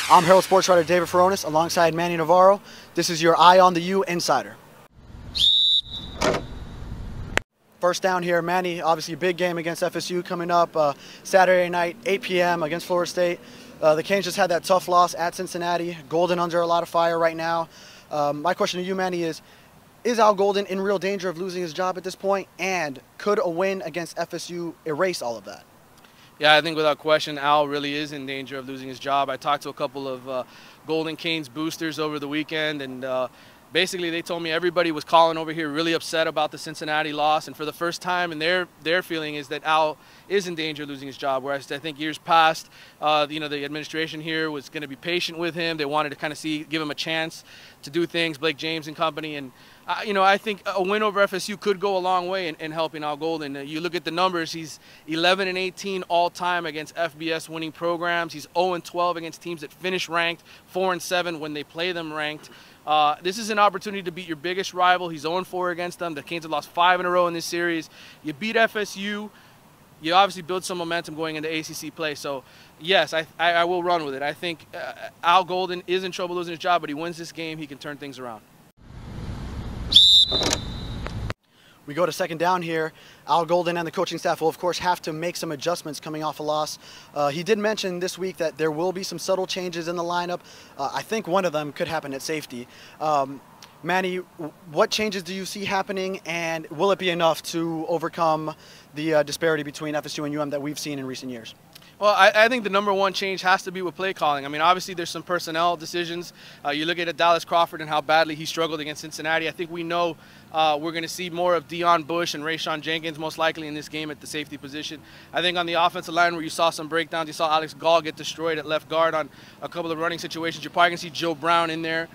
I'm Herald sports writer David Furones alongside Manny Navarro. This is your Eye on the U Insider. First down here, Manny, obviously a big game against FSU coming up Saturday night, 8 p.m. against Florida State. The Canes just had that tough loss at Cincinnati. Golden under a lot of fire right now. My question to you, Manny, is Al Golden in real danger of losing his job at this point? And could a win against FSU erase all of that? Yeah, I think without question, Al really is in danger of losing his job. I talked to a couple of Golden Canes boosters over the weekend, and basically they told me everybody was calling over here really upset about the Cincinnati loss. And for the first time, and their feeling is that Al is in danger of losing his job. Whereas I think years past, the administration here was going to be patient with him. They wanted to kind of give him a chance to do things, Blake James and company. And I think a win over FSU could go a long way in helping Al Golden. You look at the numbers, he's 11-18 all-time against FBS winning programs. He's 0-12 against teams that finish ranked, 4-7 when they play them ranked. This is an opportunity to beat your biggest rival. He's 0-4 against them. The Canes have lost 5 in a row in this series. You beat FSU. You obviously build some momentum going into ACC play. So, yes, I will run with it. I think Al Golden is in trouble losing his job, but he wins this game. He can turn things around. We go to second down here. Al Golden and the coaching staff will, of course, have to make some adjustments coming off a loss. He did mention this week that there will be some subtle changes in the lineup. I think one of them could happen at safety. Manny, what changes do you see happening, and will it be enough to overcome the disparity between FSU and UM that we've seen in recent years? Well, I think the number one change has to be with play calling. I mean, obviously there's some personnel decisions. You look at Dallas Crawford and how badly he struggled against Cincinnati. I think we know we're going to see more of Deion Bush and Rayshawn Jenkins most likely in this game at the safety position. I think on the offensive line where you saw some breakdowns, you saw Alex Gall get destroyed at left guard on a couple of running situations. You're probably going to see Joe Brown in there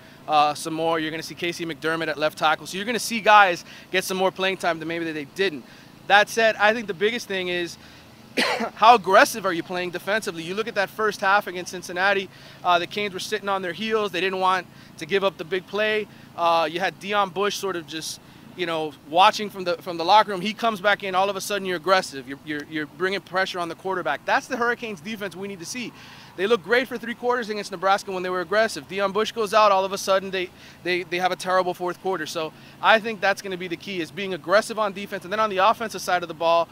some more. You're going to see Casey McDermott at left tackle. So you're going to see guys get some more playing time than maybe they didn't. That said, I think the biggest thing is how aggressive are you playing defensively? You look at that first half against Cincinnati, the Canes were sitting on their heels. They didn't want to give up the big play. You had Deion Bush sort of just, watching from the locker room. He comes back in, all of a sudden you're aggressive. You're bringing pressure on the quarterback. That's the Hurricanes defense we need to see. They look great for 3 quarters against Nebraska when they were aggressive. Deion Bush goes out, all of a sudden they have a terrible fourth quarter. So I think that's going to be the key, is being aggressive on defense. And then on the offensive side of the ball,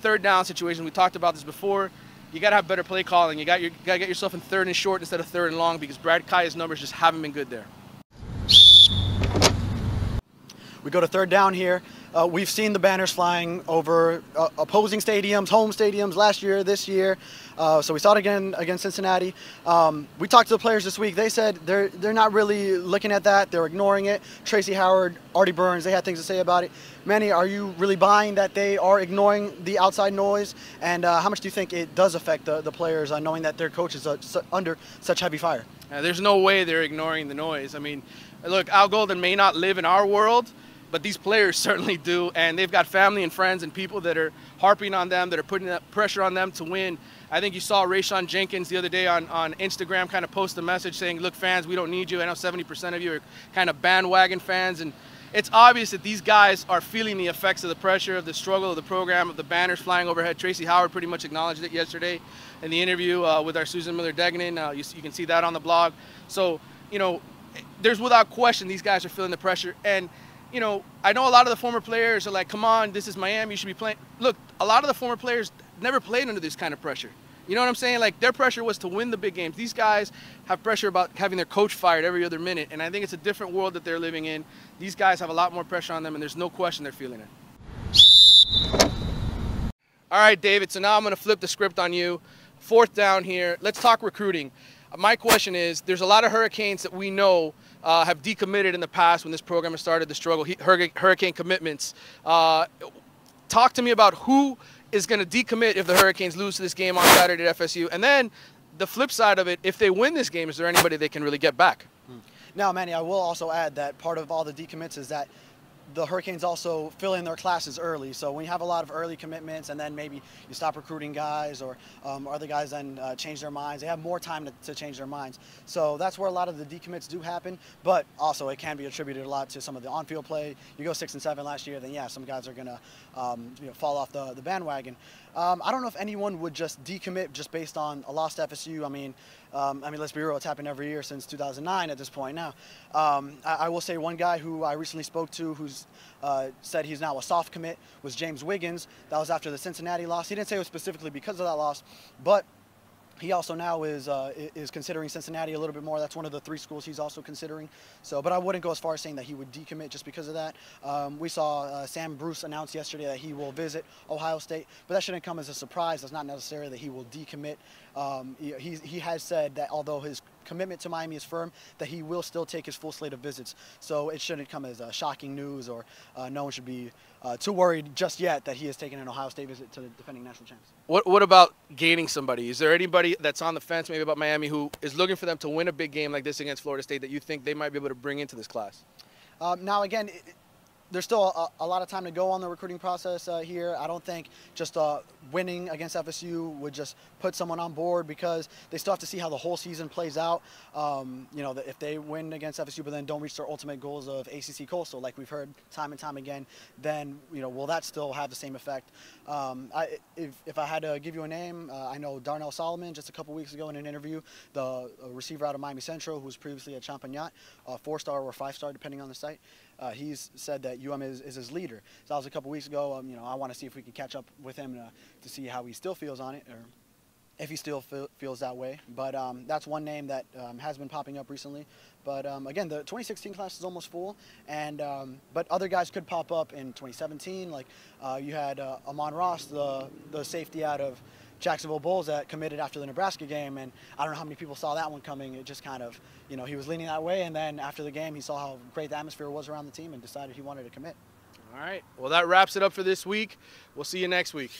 third down situation, we talked about this before, you got to have better play calling. You got to get yourself in third and short instead of third and long, because Brad Kaya's numbers just haven't been good there. We go to third down here. We've seen the banners flying over opposing stadiums, home stadiums last year, this year. So we saw it again against Cincinnati. We talked to the players this week. They said they're not really looking at that. They're ignoring it. Tracy Howard, Artie Burns, they had things to say about it. Manny, are you really buying that they are ignoring the outside noise? And how much do you think it does affect the players knowing that their coach is under such heavy fire? There's no way they're ignoring the noise. I mean, look, Al Golden may not live in our world, but these players certainly do, and they've got family and friends and people that are harping on them, that are putting that pressure on them to win. I think you saw Rayshawn Jenkins the other day on Instagram kind of post a message saying, look, fans, we don't need you. I know 70% of you are kind of bandwagon fans, and it's obvious that these guys are feeling the effects of the pressure, of the struggle of the program, of the banners flying overhead. Tracy Howard pretty much acknowledged it yesterday in the interview with our Susan Miller-Degnan. You can see that on the blog. So, there's without question these guys are feeling the pressure. And I know a lot of the former players are like, come on, this is Miami, you should be playing. Look, a lot of the former players never played under this kind of pressure. You know what I'm saying? Like, their pressure was to win the big games. These guys have pressure about having their coach fired every other minute, and I think it's a different world that they're living in. These guys have a lot more pressure on them, and there's no question they're feeling it. All right, David, so now I'm going to flip the script on you. Fourth down here. Let's talk recruiting. My question is, there's a lot of Hurricanes that we know have decommitted in the past when this program has started to struggle, Hurricane commitments. Talk to me about who is going to decommit if the Hurricanes lose to this game on Saturday at FSU. And then the flip side of it, if they win this game, is there anybody they can really get back? Now, Manny, I will also add that part of all the decommits is that the Hurricanes also fill in their classes early. So when you have a lot of early commitments and then maybe you stop recruiting guys, or other guys then change their minds, they have more time to change their minds. So that's where a lot of the decommits do happen, but also it can be attributed a lot to some of the on-field play. You go 6 and 7 last year, then yeah, some guys are going to fall off the bandwagon. I don't know if anyone would just decommit just based on a loss to FSU. Let's be real, it's happened every year since 2009 at this point now. I will say one guy who I recently spoke to who's said he's now a soft commit was James Wiggins. That was after the Cincinnati loss. He didn't say it was specifically because of that loss, but he also now is considering Cincinnati a little bit more. That's one of the 3 schools he's also considering. So, but I wouldn't go as far as saying that he would decommit just because of that. We saw Sam Bruce announce yesterday that he will visit Ohio State, but that shouldn't come as a surprise. That's not necessarily that he will decommit. He has said that although his commitment to Miami is firm, that he will still take his full slate of visits. So it shouldn't come as shocking news, or no one should be too worried just yet that he is taking an Ohio State visit to the defending national champs. What about gaining somebody? Is there anybody that's on the fence maybe about Miami who is looking for them to win a big game like this against Florida State that you think they might be able to bring into this class? Now, again, there's still a lot of time to go on the recruiting process here. I don't think just winning against FSU would just put someone on board, because they still have to see how the whole season plays out. If they win against FSU but then don't reach their ultimate goals of ACC Coastal, like we've heard time and time again, then will that still have the same effect? If I had to give you a name, I know Darnell Solomon just a couple weeks ago in an interview, the receiver out of Miami Central who was previously at Champagnat, 4-star or 5-star depending on the site. He's said that is his leader. So that was a couple weeks ago. I want to see if we can catch up with him to see how he still feels on it, or if he still feels that way. But that's one name that has been popping up recently. But again, the 2016 class is almost full, and but other guys could pop up in 2017. Like you had Amon Ross, the safety out of Jacksonville Bulls that committed after the Nebraska game, and I don't know how many people saw that one coming. It just kind of, he was leaning that way, and then after the game he saw how great the atmosphere was around the team and decided he wanted to commit. All right. Well, that wraps it up for this week. We'll see you next week.